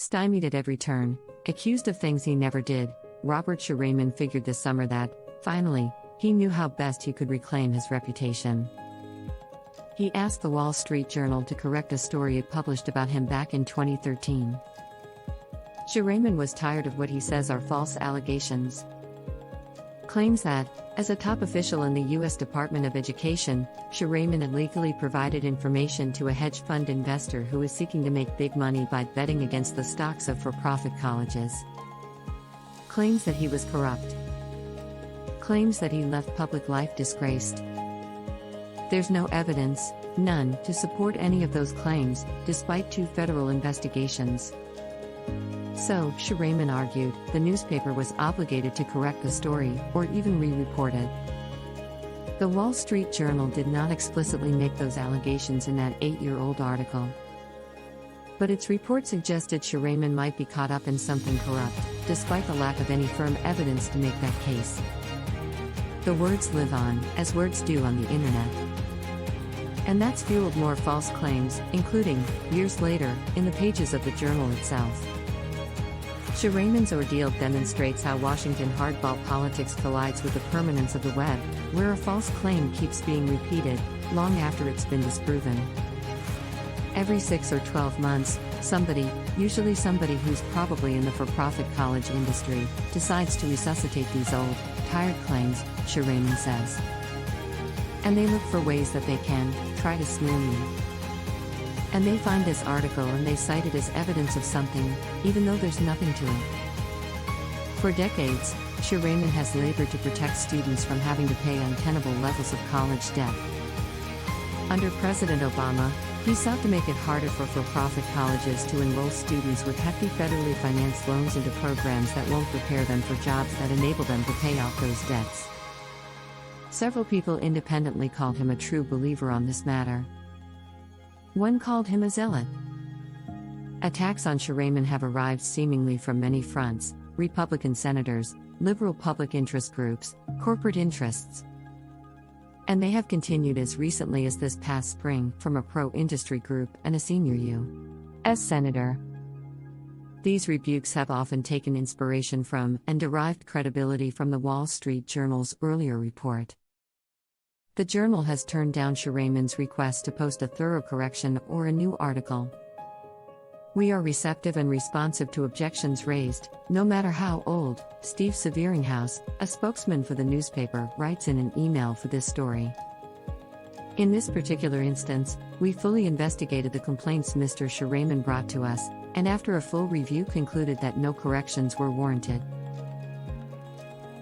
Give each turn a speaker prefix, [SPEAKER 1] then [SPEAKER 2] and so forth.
[SPEAKER 1] Stymied at every turn, accused of things he never did, Robert Shireman figured this summer that, finally, he knew how best he could reclaim his reputation. He asked the Wall Street Journal to correct a story it published about him back in 2013. Shireman was tired of what he says are false allegations. Claims that, as a top official in the U.S. Department of Education, Shireman illegally provided information to a hedge fund investor who was seeking to make big money by betting against the stocks of for-profit colleges. Claims that he was corrupt. Claims that he left public life disgraced. There's no evidence, none, to support any of those claims, despite 2 federal investigations. So, Shireman argued, the newspaper was obligated to correct the story, or even re-report it. The Wall Street Journal did not explicitly make those allegations in that 8-year-old article. But its report suggested Shireman might be caught up in something corrupt, despite the lack of any firm evidence to make that case. The words live on, as words do on the internet. And that's fueled more false claims, including, years later, in the pages of the journal itself. Shireman's ordeal demonstrates how Washington hardball politics collides with the permanence of the web, where a false claim keeps being repeated, long after it's been disproven. Every 6 or 12 months, somebody, usually somebody who's probably in the for-profit college industry, decides to resuscitate these old, tired claims, Shireman says. And they look for ways that they can try to smear me. And they find this article and they cite it as evidence of something, even though there's nothing to it. For decades, Shireman has labored to protect students from having to pay untenable levels of college debt. Under President Obama, he sought to make it harder for for-profit colleges to enroll students with hefty federally financed loans into programs that won't prepare them for jobs that enable them to pay off those debts. Several people independently called him a true believer on this matter. One called him a zealot. Attacks on Shireman have arrived seemingly from many fronts: Republican senators, liberal public interest groups, corporate interests. And they have continued as recently as this past spring from a pro-industry group and a senior U.S. senator. These rebukes have often taken inspiration from and derived credibility from the Wall Street Journal's earlier report. The journal has turned down Shireman's request to post a thorough correction or a new article. We are receptive and responsive to objections raised, no matter how old, Steve Severinghouse, a spokesman for the newspaper, writes in an email for this story. In this particular instance, we fully investigated the complaints Mr. Shireman brought to us, and after a full review concluded that no corrections were warranted.